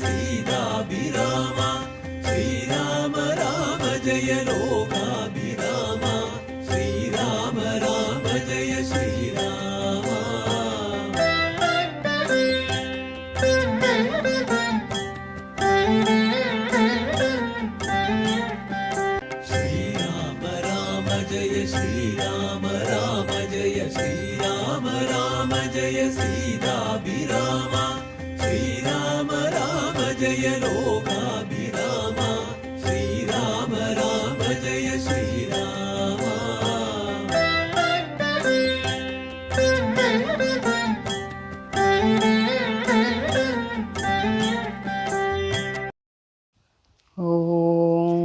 സീതാഭിരാമ ശ്രീരാമ രാമ ജയ ലോകാഭിരാമ ശ്രീരാമ രാമ ജയ ശ്രീരാമ ശ്രീരാമ രാമ ജയ ശ്രീരാമ രാമ ജയ ശ്രീരാമ രാമ ജയ സീതാഭിരാമ ശ്രീരാമ രാമ ജയ ലോകാഭിരാമ ശ്രീരാമ രാമ ജയ ശ്രീരാമ ഓം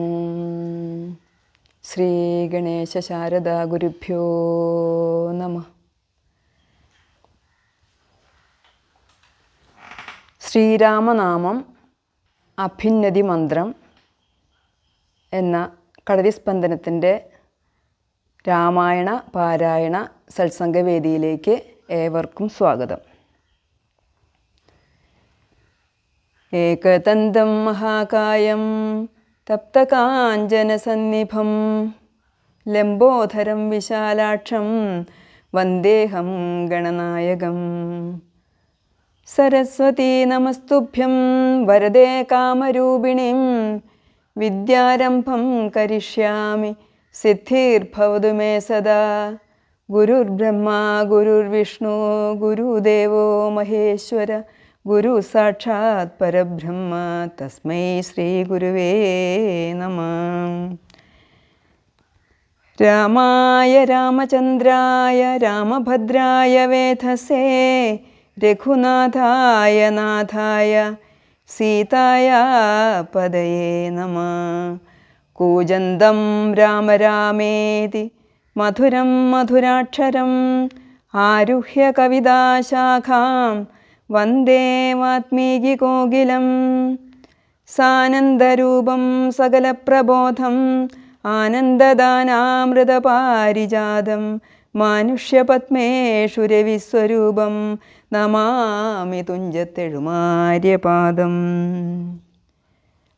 ശ്രീ ഗണേശ ശാരദാ ഗുരുഭ്യോ നമഃ. ശ്രീരാമനാമം അഭ്യുന്നതി മന്ത്രം എന്ന കളരിസ്പന്ദനത്തിൻ്റെ രാമായണ പാരായണ സത്സംഗവേദിയിലേക്ക് ഏവർക്കും സ്വാഗതം. ഏകദന്തം മഹാകായം തപ്തകാഞ്ചനസന്നിഭം ലംബോധരം വിശാലാക്ഷം വന്ദേഹം ഗണനായകം. സരസ്വതീ നമസ്തുഭ്യം വരദേ കാമരൂപിണീം വിദ്യാരംഭം കരിഷ്യാമി സിദ്ധിർഭവതു മേ സദാ. ഗുരുർബ്രഹ്മ ഗുരുർവിഷ്ണു ഗുരുദേവോ മഹേശ്വര ഗുരു സാക്ഷാത് പരബ്രഹ്മ തസ്മൈ ശ്രീ ഗുരുവേ നമഃ. രാമായ രാമചന്ദ്രായ രാമഭദ്രായ വേധസേ രഘുനാഥായ നാഥായ സീതായ പദയേ നമഃ. കൂജന്തം രാമ രാമേതി മധുരം മധുരാക്ഷരം ആരുഹ്യ കവിതാശാഖാം വന്ദേ വാത്മീകികോകിലം. സാനന്ദരൂപം സകലപ്രബോധം ആനന്ദദാനാമൃതപാരിജാതം മാനുഷ്യപത്മേഷു രവിസ്വരൂപം നമാമി തുഞ്ചത്തെഴുമാര്യപാദം.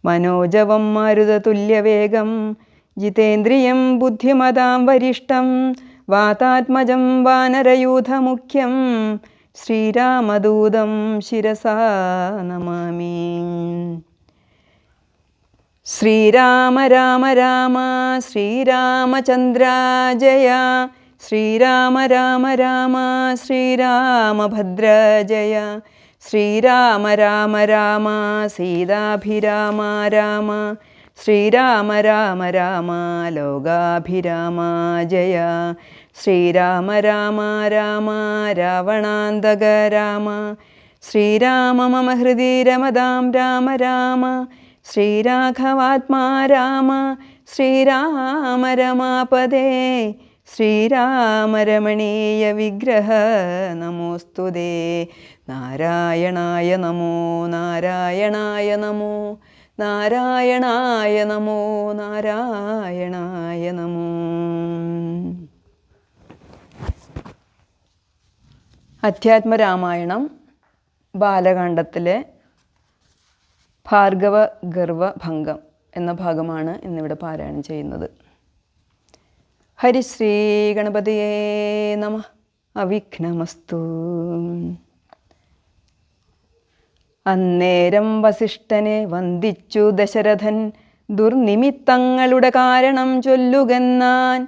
മനോജവം മാരുതതുല്യവേഗം ജിതേന്ദ്രിയം ബുദ്ധിമതാം വരിഷ്ടം വാതാത്മജം വാനരയൂഥമുഖ്യം ശ്രീരാമദൂതം ശിരസാ നമാമി. ശ്രീരാമ രാമ രാമ ശ്രീരാമചന്ദ്ര ജയ ശ്രീരാമ രാമ രാമ ശ്രീരാമഭദ്ര ജയ ശ്രീരാമ രാമ രാമ സീതാഭിരാമ രാമ ശ്രീരാമ രാമ രാമ ലോകാഭിരാമ ജയ ശ്രീരാമ രാമ രാമ രാവണാന്തക രാമ ശ്രീരാമ മമ ഹൃദി രമതാം രാമ രാമ ശ്രീരാഘവാത്മാ രാമ ശ്രീരാമ രമാപദേ ശ്രീരാമരമണീയ വിഗ്രഹ നമോസ്തുതേ. നാരായണായ നമോ നാരായണായ നമോ നാരായണായ നമോ നാരായണായ നമോ. അധ്യാത്മരാമായണം ബാലകാണ്ഡത്തിലെ ഭാർഗവ ഗർവഭംഗം എന്ന ഭാഗമാണ് ഇന്നിവിടെ പാരായണം ചെയ്യുന്നത്. ഹരിശ്രീ ഗണപതിയേ നമഃ. അവിഘ്നമസ്തു. അന്നേരം വസിഷ്ഠനെ വന്ദിച്ചു ദശരഥൻ ദുർനിമിത്തങ്ങളുടെ കാരണം ചൊല്ലുകെന്നാൻ.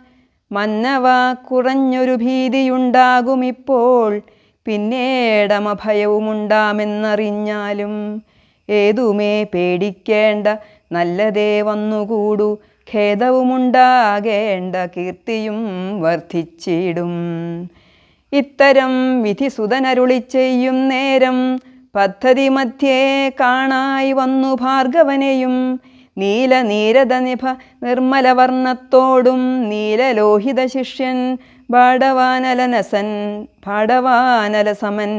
മന്നവ കുറഞ്ഞൊരു ഭീതിയുണ്ടാകുമിപ്പോൾ പിന്നീടമഭയവുമുണ്ടാമെന്നറിഞ്ഞാലും ഏതുമേ പേടിക്കേണ്ട നല്ലതേ വന്നുകൂടു ഖേദവുമുണ്ടാകേണ്ട കീർത്തിയും വർദ്ധിച്ചിടും. ഇത്തരം വിധിസുതനരുളി ചെയ്യും നേരം പദ്ധതി മധ്യേ കാണായി വന്നു ഭാർഗവനെയും നീലനീരദനിഭ നിർമ്മലവർണ്ണത്തോടും നീലലോഹിത ശിഷ്യൻ ഭാടവാനലസമൻ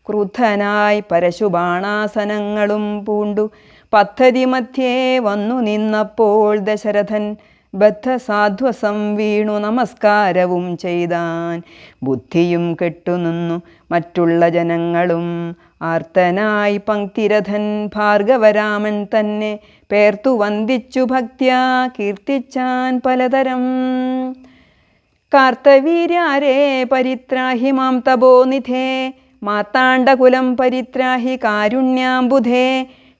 ക്രുദ്ധനായി പരശുബാണാസനങ്ങളും പൂണ്ടു പദ്ധതി മധ്യേ വന്നു നിന്നപ്പോൾ ദശരഥൻ ബദ്ധസാധ്വസം വീണു നമസ്കാരവും ചെയ്താൻ. ബുദ്ധിയും കെട്ടുനിന്നു മറ്റുള്ള ജനങ്ങളും ആർത്തനായി പങ്ക്തിരഥൻ ഭാർഗവരാമൻ തന്നെ പേർത്തു വന്ദിച്ചു ഭക്ത്യാ കീർത്തിച്ചാൻ പലതരം. കാർത്തവീര്യാരേ പരിത്രാഹി മാം തപോനിധേ, മാർത്താണ്ഡകുലം പരിത്രാഹി കാരുണ്യാംബുധേ,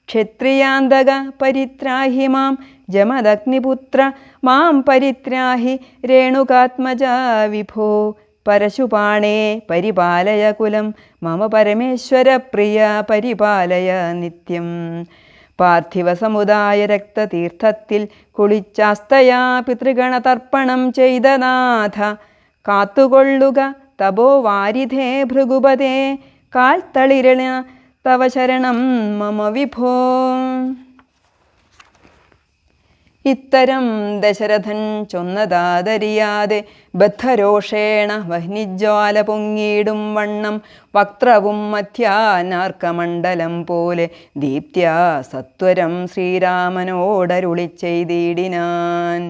ക്ഷത്രിയാന്തക പരിത്രാഹി മാം ജമദഗ്നിപുത്ര, മാം പരിത്രാഹി രേണുകാത്മജ വിഭോ, പരശുപാണേ പരിപാലയ കുലം മമ പരമേശ്വര പ്രിയ പരിപാലയ നിത്യം. പാർത്ഥിവ സമുദായ രക്തതീർത്ഥത്തിൽ കുളിച്ചാസ്തയാ പിതൃഗണതർപ്പണം ചെയ്ത നാഥ, കാത്തുകൊള്ളുക തപോവാരിധേ ഭൃഗുപതേ, കാൽത്തളിരണ തവ ശരണം മമ വിഭോ. ഇത്തരം ദശരഥൻ ചൊന്നതാദരിയാതെ ബദ്ധരോഷേണ വഹ്നിജ്വാല പൊങ്ങിയിടും വണ്ണം വക്ത്രവും മധ്യാനാർക്കമണ്ഡലം പോലെ ദീപ്ത്യാ സത്വരം ശ്രീരാമനോടരുളി ചെയ്തിടിനാൻ.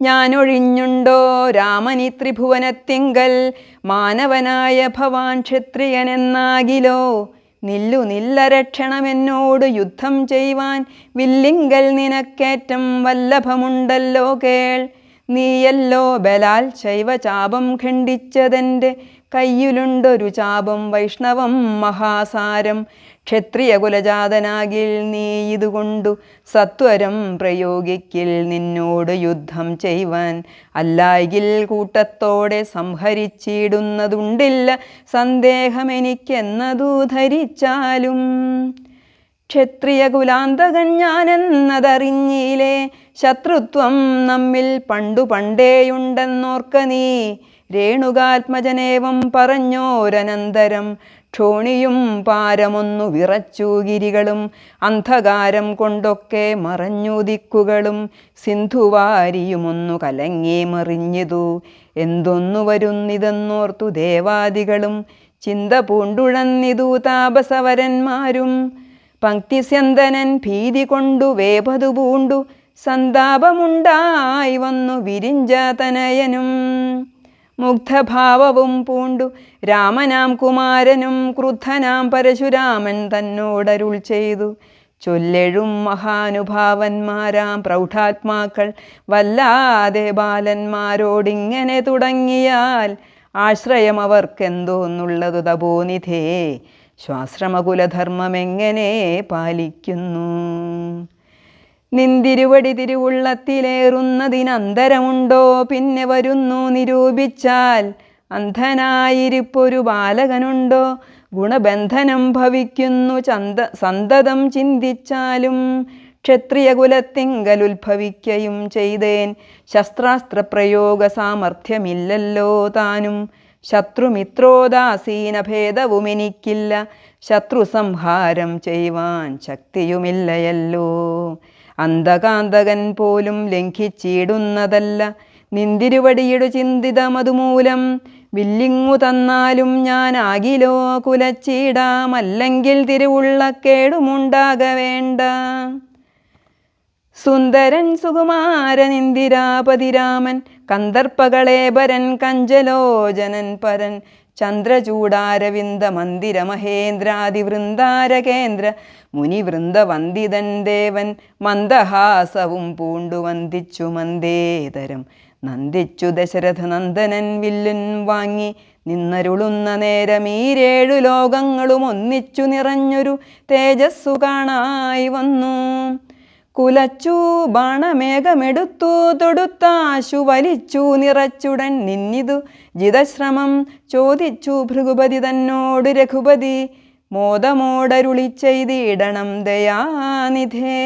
ഞാനൊഴിഞ്ഞുണ്ടോ രാമനി ത്രിഭുവനത്തിങ്കൽ, മാനവനായ ഭവാൻ ക്ഷത്രിയനെന്നാകിലോ, നില്ലു നില്ലരക്ഷണമെന്നോട് യുദ്ധം ചെയ്യുവാൻ, വില്ലിങ്കൽ നിനക്കേറ്റം വല്ലഭമുണ്ടല്ലോ കേൾ. നീയല്ലോ ബലാൽ ശൈവചാപം ഖണ്ഡിച്ചതെൻ്റെ, കയ്യിലുണ്ടൊരു ചാപം വൈഷ്ണവം മഹാസാരം. ക്ഷത്രിയകുലജാതനാകിൽ നീ ഇതുകൊണ്ടു സത്വരം പ്രയോഗിക്കിൽ നിന്നോട് യുദ്ധം ചെയ്യുവാൻ. അല്ലായിൽ കൂട്ടത്തോടെ സംഹരിച്ചിടുന്നതുണ്ടില്ല സന്ദേഹമെനിക്കെന്നതു ധരിച്ചാലും. ക്ഷത്രിയകുലാന്തകൻ ഞാനെന്നതറിഞ്ഞില്ലേ, ശത്രുത്വം നമ്മിൽ പണ്ടു പണ്ടേയുണ്ടെന്നോർക്ക നീ. രേണുകാത്മജനേവം പറഞ്ഞോരനന്തരം, ക്ഷോണിയും പാരമൊന്നു വിറച്ചു ഗിരികളും, അന്ധകാരം കൊണ്ടൊക്കെ മറഞ്ഞു ദിക്കുകളും, സിന്ധുവാരിയുമൊന്നു കലങ്ങി മറിഞ്ഞിതു. എന്തൊന്നു വരുന്നിതെന്നോർത്തു ദേവാദികളും, ചിന്ത പൂണ്ടുഴന്നിതു താപസവരന്മാരും. പങ്ക്തിസ്യന്തനൻ ഭീതി കൊണ്ടു വേപതു പൂണ്ടു, സന്താപമുണ്ടായി വന്നു വിരിഞ്ചതനയനും. മുഗ്ധഭാവവും പൂണ്ടു രാമനാം കുമാരനും ക്രുദ്ധനാം പരശുരാമൻ തന്നോടരുൾ ചെയ്തു, ചൊല്ലെഴും മഹാനുഭാവന്മാരാം പ്രൗഢാത്മാക്കൾ വല്ലാതെ ബാലന്മാരോടിങ്ങനെ തുടങ്ങിയാൽ, ആശ്രയം അവർക്കെന്തോന്നുള്ളതു തപോനിധേ, ശ്വാശ്രമകുലധർമ്മമെങ്ങനെ പാലിക്കുന്നു. നിന്തിരുവടി തിരുവുള്ളത്തിലേറുന്നതിനന്തരമുണ്ടോ, പിന്നെ വരുന്നു നിരൂപിച്ചാൽ. അന്ധനായിരിപ്പൊരു ബാലകനുണ്ടോ, ഗുണബന്ധനം ഭവിക്കുന്നു സന്തതം ചിന്തിച്ചാലും. ക്ഷത്രിയകുലത്തിങ്കലുദ്ഭവിക്കയും ചെയ്തേൻ, ശസ്ത്രാസ്ത്രപ്രയോഗ സാമർഥ്യമില്ലല്ലോ താനും. ശത്രുമിത്രോദാസീന ഭേദവും എനിക്കില്ല, ശത്രുസംഹാരം ചെയ്യുവാൻ ശക്തിയുമില്ലയല്ലോ. അന്ധകാന്തകൻ പോലും ലംഘിച്ചിടുന്നതല്ല നിന്തിരുവടിയിടു ചിന്തിതമതുമൂലം. വില്ലിങ്ങു തന്നാലും ഞാനാകിലോ കുലച്ചിടാമല്ലെങ്കിൽ തിരുവുള്ളക്കേടുമുണ്ടാക വേണ്ട. സുന്ദരൻ സുകുമാരനിന്ദിരാപതിരാമൻ, കന്ദർപ്പകളേബരൻ കഞ്ചലോചനൻ പരൻ, ചന്ദ്രചൂടാരവിന്ദ മന്ദിര മഹേന്ദ്രാദിവൃന്ദാരകേന്ദ്ര മുനിവൃന്ദവന്ദിതൻ ദേവൻ, മന്ദഹാസവും പൂണ്ടു വന്ദിച്ചു മന്ദേതരം. നന്ദിച്ചു ദശരഥ നന്ദനൻ വില്ലുൻ വാങ്ങി നിന്നരുളുന്ന നേരം, ഈ 7 ലോകങ്ങളും ഒന്നിച്ചു നിറഞ്ഞൊരു തേജസ്സു കാണായി വന്നു. കുലച്ചു ബാണമേഘമെടുത്തു തൊടുത്താശു വലിച്ചു നിറച്ചുടൻ നിന്നിതു ജിതശ്രമം. ചോദിച്ചു ഭൃഗുപതി തന്നോട് രഘുപതി, മോദമോടരുളി ചെയ്തിടണം ദയാനിധേ.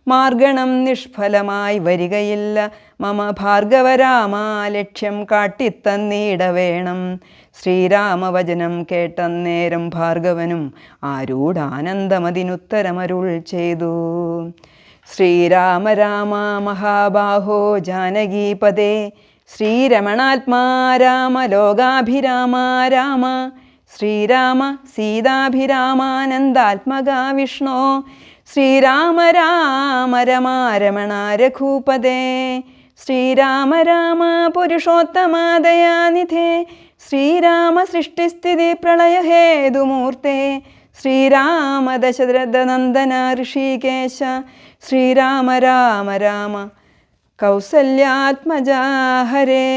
മാർഗണം നിഷ്ഫലമായി വരികയില്ല മമ ഭാർഗവരാമ, ലക്ഷ്യം കാട്ടിത്തന്നീടവേണം. ശ്രീരാമവചനം കേട്ടന്നേരം ഭാർഗവനും ആരൂഢാനന്ദമതിനുത്തരമരുൾ ചെയ്തു. ശ്രീരാമ രാമ മഹാബാഹോ ജാനകീപദേ, ശ്രീരമണാത്മാ രാമ ലോകാഭിരാമ രാമ. ശ്രീരാമ സീതാഭിരാമാനന്ദാത്മകാ വിഷ്ണോ, ശ്രീരാമ രാമ രമാരമണ രഘുപദേ. ശ്രീരാമ രാമ പുരുഷോത്തമദയാനിധേ, ശ്രീരാമ സൃഷ്ടിസ്ഥിതി പ്രളയഹേതുമൂർത്തേ. ശ്രീരാമ ദശരഥനന്ദന ഋഷികേശ ശ്രീരാമ രാമ രാമ കൗസല്യാത്മജാ ഹരേ.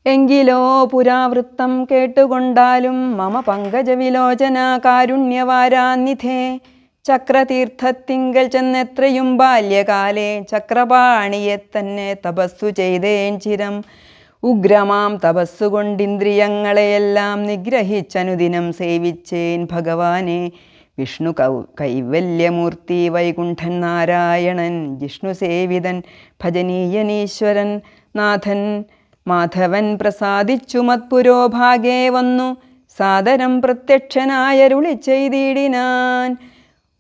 എങ്കിലോ പുരാവൃത്തം കേട്ടുകൊണ്ടാലും മമ പങ്കജവിലോചന കാരുണ്യവാരാന്നിധേ. ചക്രതീർത്ഥത്തിങ്കൽ ചെന്നെത്രയും ബാല്യകാലേ ചക്രപാണിയെ തന്നെ തപസ്സു ചെയ്തേൻ ചിരം. ഉഗ്രമാം തപസ്സുകൊണ്ടിന്ദ്രിയങ്ങളെയെല്ലാം നിഗ്രഹിച്ചനുദിനം സേവിച്ചേൻ ഭഗവാനെ. വിഷ്ണു കൈവല്യമൂർത്തി വൈകുണ്ഠൻ നാരായണൻ ജിഷ്ണു സേവിതൻ ഭജനീയനീശ്വരൻ നാഥൻ മാധവൻ പ്രസാദിച്ചു മത്പുരോഭാഗേ വന്നു സാദരം പ്രത്യക്ഷനായരുളി ചെയ്തിടിനാൻ.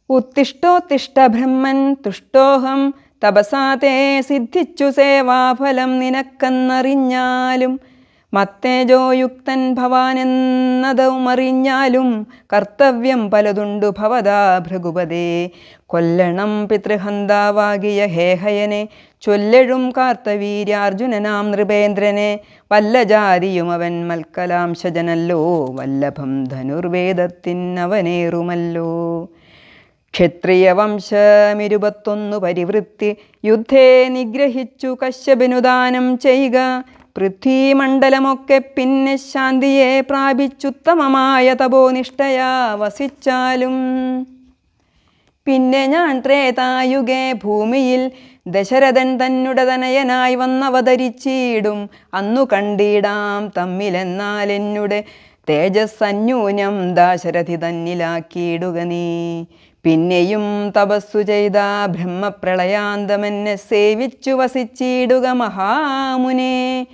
ഉത്തിഷ്ടോത്തിഷ്ട ബ്രഹ്മൻ തുഷ്ടോഹം തപസാ തേ സിദ്ധിച്ചു സേവാഫലം നിനക്കെന്നറിഞ്ഞാലും. മത്തേജോയുക്തൻ ഭവാനെന്നതുമറിഞ്ഞാലും കർത്തവ്യം പലതുണ്ടു ഭവതാ ഭൃഗുപതേ. കൊല്ലണം പിതൃഹന്താവാകിയ ഹേഹയനെ ചൊല്ലെഴും കാർത്തവീര്യാർജുനനാം നൃപേന്ദ്രനെ. വല്ല ജാതിയും അവൻ മൽക്കലാംശജനല്ലോ വല്ലഭം ധനുർവേദത്തിനവനേറുമല്ലോ. ക്ഷത്രിയ വംശമിരുപത്തൊന്നു പരിവൃത്തി യുദ്ധേ നിഗ്രഹിച്ചു കശ്യപനുദാനം ചെയ്യുക. പൃഥ്വീമണ്ഡലമൊക്കെ പിന്നെ ശാന്തിയെ പ്രാപിച്ചുത്തമമായ തപോനിഷ്ഠയാ വസിച്ചാലും. പിന്നെ ഞാൻ ത്രേതായുഗേ ഭൂമിയിൽ ദശരഥൻ തന്നുടെ തനയനായി വന്നവതരിച്ചിടും. അന്നു കണ്ടിടാം തമ്മിലെന്നാൽ എന്നുടെ തേജസ് അന്യൂനം ദാശരഥി തന്നിലാക്കിയിടുക നീ. പിന്നെയും തപസ്സു ചെയ്ത ബ്രഹ്മപ്രളയാന്തമെന്നെ സേവിച്ചു വസിച്ചിടുക മഹാമുനെ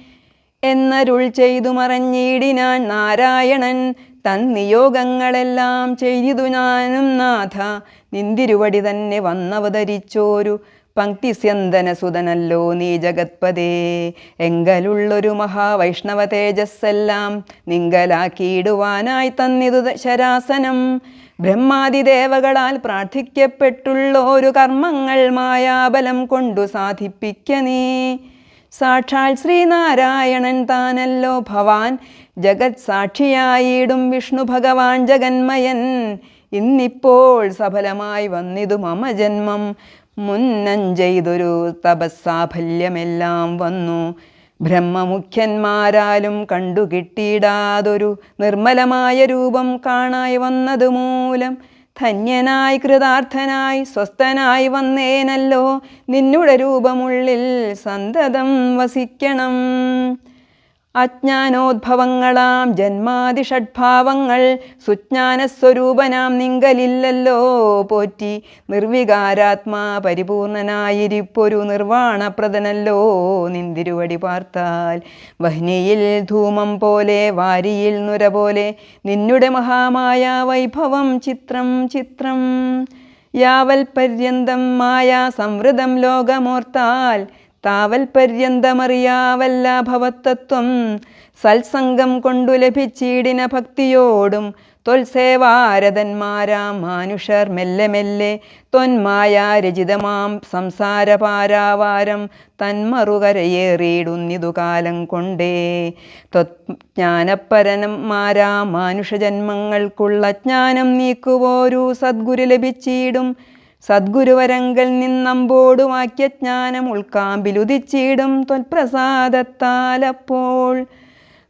എന്നരുൾ ചെയ്തു മറഞ്ഞിടിനാൻ നാരായണൻ. തൻ നിയോഗങ്ങളെല്ലാം ചെയ്തു ഞാനും നാഥ നിന്തിരുവടി തന്നെ വന്നവതരിച്ചോരു പങ്ക്തിസ്യന്തനസുതനല്ലോ നീ ജഗത്പദേ. എങ്കലുള്ളൊരു മഹാവൈഷ്ണവ തേജസ്സെല്ലാം നിങ്കലാക്കിയിടുവാനായി തന്നിതു ശരാസനം. ബ്രഹ്മാദിദേവകളാൽ പ്രാർത്ഥിക്കപ്പെട്ടുള്ളൊരു കർമ്മങ്ങൾ മായാബലം കൊണ്ടു സാധിപ്പിക്ക നീ. സാക്ഷാൽ ശ്രീനാരായണൻ താനല്ലോ ഭവാൻ ജഗത് സാക്ഷിയായിടും വിഷ്ണു ഭഗവാൻ ജഗന്മയൻ. ഇന്നിപ്പോൾ സഫലമായി വന്നിതു മമ ജന്മം. മുന്നഞ്ചെയ്തൊരു തപസ്സാഫല്യമെല്ലാം വന്നു. ബ്രഹ്മമുഖ്യന്മാരാലും കണ്ടുകിട്ടിയിടാതൊരു നിർമ്മലമായ രൂപം കാണായി വന്നതുമൂലം ധന്യനായി കൃതാർത്ഥനായി സ്വസ്ഥനായി വന്നേനല്ലോ. നിന്നുടെ രൂപമുള്ളിൽ സന്തതം വസിക്കണം. അജ്ഞാനോദ്ഭവങ്ങളാം ജന്മാതിഷഡ്ഭാവങ്ങൾ സുജ്ഞാനസ്വരൂപനാം നിങ്കലില്ലല്ലോ പോറ്റി. നിർവികാരാത്മാ പരിപൂർണനായിരിപ്പൊരു നിർവാണപ്രദനല്ലോ നിന്തിരുവടി പാർത്താൽ. വഹ്നിയിൽ ധൂമം പോലെ വാരിയിൽ നുര പോലെ നിന്നുടെ മഹാമായ വൈഭവം ചിത്രം ചിത്രം. യാവൽ പര്യന്തം മായാ സംവൃതം ലോകമോർത്താൽ താവൽ പര്യന്തമറിയാവല്ല ഭവത്തത്വം. സത്സംഗം കൊണ്ടു ലഭിച്ചിടിന ഭക്തിയോടും ത്വൽസേവാരതന്മാരാം മാനുഷർ മെല്ലെ മെല്ലെ ത്വന്മായാരചിതമാം സംസാരപാരാവാരം തന്മറുകരയേറിയിടുന്നിതു കാലം കൊണ്ടേ. ത്വജ്ഞാനപരന്മാരാം മാനുഷജന്മങ്ങൾക്കുള്ള ജ്ഞാനം നീക്കുവോരു സദ്ഗുരു ലഭിച്ചിടും. സദ്ഗുരുവരങ്കൽ നിന്നമ്പോടു വാക്യജ്ഞാനം ഉൾക്കാമ്പിലുദിച്ചിടും ത്വൽപ്രസാദത്താലപ്പോൾ.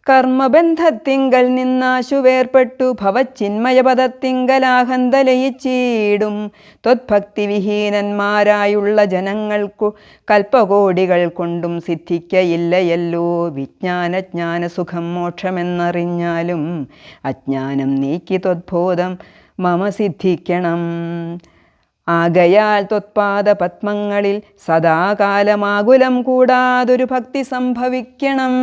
കർമ്മബന്ധത്തിങ്കൽ നിന്നാശു വേർപ്പെട്ടു ഭവച്ചിന്മയപദത്തിങ്കലാഹന്തലയിച്ചിടും. ത്വത്ഭക്തിവിഹീനന്മാരായുള്ള ജനങ്ങൾക്കു കൽപ്പകോടികൾ കൊണ്ടും സിദ്ധിക്കയില്ലയല്ലോ വിജ്ഞാനജ്ഞാനസുഖം മോക്ഷമെന്നറിഞ്ഞാലും. അജ്ഞാനം നീക്കി ത്വദ്ബോധം മമ സിദ്ധിക്കണം. ആകയാൽ ത്വത്പാദ പത്മങ്ങളിൽ സദാകാലമാകുലം കൂടാതൊരു ഭക്തി സംഭവിക്കണം.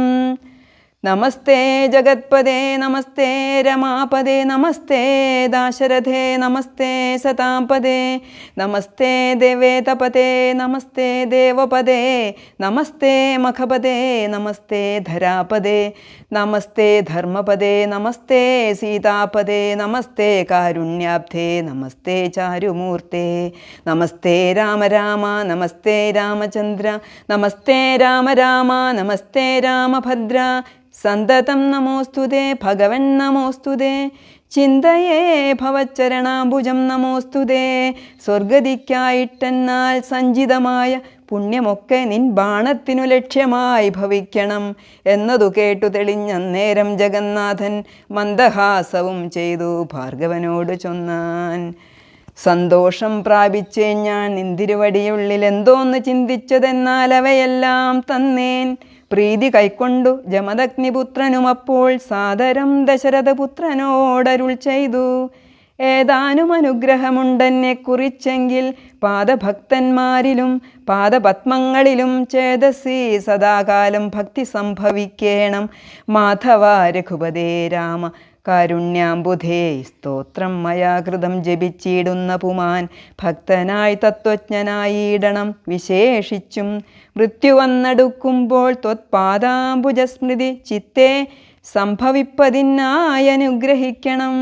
നമസ്തേ ജഗത്പദേ നമസ്തേ രമാപദേ നമസ്തേ ദാശരഥേ നമസ്തേ സതാംപദേ നമസ്തേ ദേവേതപദേ നമസ്തേ ദേവപദേ നമസ്തേ മഖപദേ നമസ്തേ ധരാപദേ നമസ്തേ ധർമ്മപദേ നമസ്തേ സീതാപദേ നമസ്തേ കാരുണ്യാബ്ധേ നമസ്തേ ചാരുമൂർത്തേ നമസ്തേ രാമ രാമ നമസ്തേ രാമചന്ദ്ര നമസ്തേ രാമ രാമ നമസ്തേ രാമഭദ്ര. സന്തതം നമോസ്തുതേ ഭഗവൻ നമോസ്തുതേ. ചിന്തയേ ഭവച്ചരണാംബുജം നമോസ്തുതേ. സ്വർഗതിക്കായിട്ടെന്നാൽ സഞ്ചിതമായ പുണ്യമൊക്കെ നിൻ ബാണത്തിനു ലക്ഷ്യമായി ഭവിക്കണം എന്നതു കേട്ടു തെളിഞ്ഞന്നേരം ജഗന്നാഥൻ മന്ദഹാസവും ചെയ്തു ഭാർഗവനോട് ചൊന്നാൻ. സന്തോഷം പ്രാപിച്ചേ ഞാൻ നിന്തിരുവടിയുള്ളിൽ എന്തോന്ന് ചിന്തിച്ചതെന്നാൽ അവയെല്ലാം തന്നേൻ. പ്രീതി കൈക്കൊണ്ടു ജമദഗ്നിപുത്രനും അപ്പോൾ സാദരം ദശരഥപുത്രനോടരുൾ ചെയ്തു. ഏതാനും അനുഗ്രഹമുണ്ടെന്നെ കുറിച്ചെങ്കിൽ പാദഭക്തന്മാരിലും പാദപത്മങ്ങളിലും ചേതസി സദാകാലം ഭക്തി സംഭവിക്കേണം. മാധവ രഘുപതേ രാമ കാരുണ്യാംബുധേ സ്തോത്രം മയാ കൃതം ജപിച്ചിടുന്ന പുമാൻ ഭക്തനായി തത്വജ്ഞനായിടണം വിശേഷിച്ചും. മൃത്യു വന്നെടുക്കുമ്പോൾ ത്വത്പാദാംബുജസ്മൃതി ചിത്തേ സംഭവിപ്പതിനായി അനുഗ്രഹിക്കണം.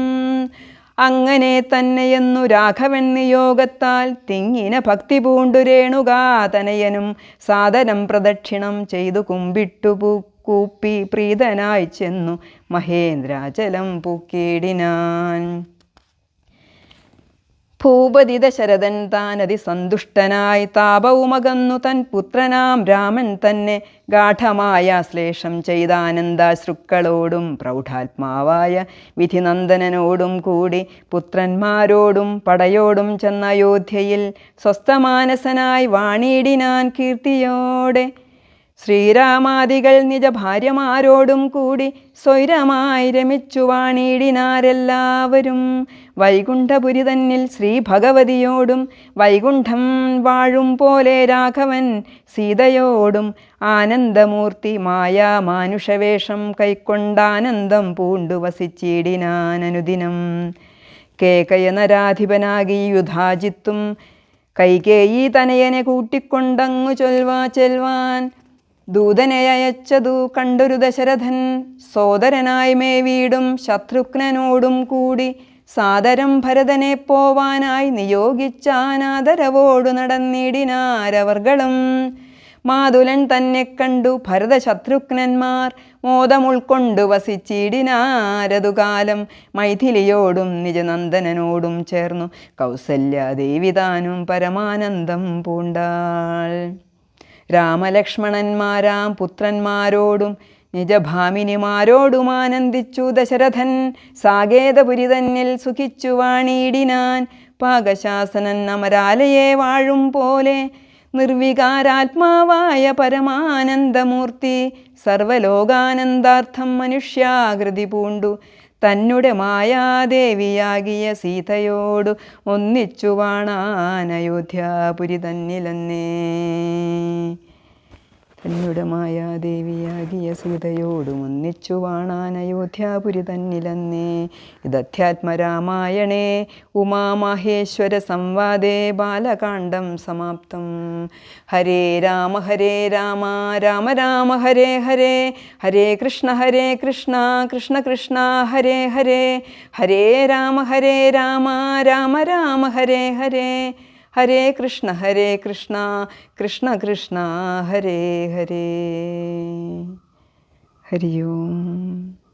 അങ്ങനെ തന്നെയെന്നു രാഘവൻ നിയോഗത്താൽ തിങ്ങിന ഭക്തി പൂണ്ടു രേണുകാതനയനും സാദരം പ്രദക്ഷിണം ചെയ്തു കുമ്പിട്ടു കൂപ്പി പ്രീതനായി ചെന്നു മഹേന്ദ്രാചലം പൂക്കിയിടിനാൻ. ഭൂപതി ദശരഥൻ താനതി സന്തുഷ്ടനായി താപവുമകന്നു തൻ പുത്രനാം രാമൻ തന്നെ ഗാഠമായ ശ്ലേഷം ചെയ്താനന്ദാശ്രുക്കളോടും പ്രൗഢാത്മാവായ വിധിനന്ദനനോടും കൂടി പുത്രന്മാരോടും പടയോടും ചെന്ന അയോധ്യയിൽ സ്വസ്ഥമാനസനായി വാണിയിടിനാൻ കീർത്തിയോടെ. ശ്രീരാമാദികൾ നിജഭാര്യമാരോടും കൂടി സ്വൈരമായി രമിച്ചു വാണിയിടിനാരെല്ലാവരും. വൈകുണ്ഠപുരി തന്നിൽ ശ്രീ ഭഗവതിയോടും വൈകുണ്ഠം വാഴും പോലെ രാഘവൻ സീതയോടും ആനന്ദമൂർത്തി മായാ മാനുഷവേഷം കൈക്കൊണ്ടാനന്ദം പൂണ്ടു വസിച്ചിടിനാനനുദിനം. കേകയനരാധിപനാകി യുധാജിത്തും കൈകേയി തനയനെ കൂട്ടിക്കൊണ്ടങ്ങു ചെൽവാൻ ദൂതനെ അയച്ചതു കണ്ടൊരു ദശരഥൻ സോദരനായി മേവീടും ശത്രുഘ്നനോടും കൂടി സാദരം ഭരതനെ പോവാനായി നിയോഗിച്ചാനാദരവോടു നടന്നിടിനാരവർകളും. മാതുലൻ തന്നെ കണ്ടു ഭരതശത്രുഘ്നന്മാർ മോദമുൾക്കൊണ്ടു വസിച്ചിടിനാരതുകാലം. മൈഥിലിയോടും നിജനന്ദനോടും ചേർന്നു കൗസല്യാദേവിതാനും പരമാനന്ദം പൂണ്ടാൾ. രാമലക്ഷ്മണന്മാരാം പുത്രന്മാരോടും നിജഭാമിനിമാരോടും ആനന്ദിച്ചു ദശരഥൻ. സാകേതപുരി തന്നിൽ സുഖിച്ചു വാണിയിടിനാൻ. പാകശാസനൻ അമരാലയെ വാഴും പോലെ നിർവികാരാത്മാവായ പരമാനന്ദമൂർത്തി സർവലോകാനന്ദാർത്ഥം മനുഷ്യാകൃതി പൂണ്ടു തന്നെ മായാദേവിയാകിയ സീതയോട് ഒന്നിച്ചു വാണാൻ അയോധ്യാപുരി തന്നിലന്നേ. തന്നെ മായാദേവിയാകിയ സീതയോടും ഒന്നിച്ചു വാണാൻ അയോധ്യാപുരി തന്നിലന്നേ. ഇതധ്യാത്മരാമായണേ ഉമാമഹേശ്വര സംവാദേ ബാലകാണ്ഡം സമാപ്തം. ഹരേ രാമ രാമ രാമ ഹരേ ഹരേ, ഹരേ കൃഷ്ണ കൃഷ്ണ കൃഷ്ണ ഹരേ ഹരേ, ഹരേ രാമ രാമ രാമ ഹരേ ഹരേ, ഹരേ കൃഷ്ണ കൃഷ്ണ കൃഷ്ണ ഹരേ ഹരേ. ഹരി ഓം.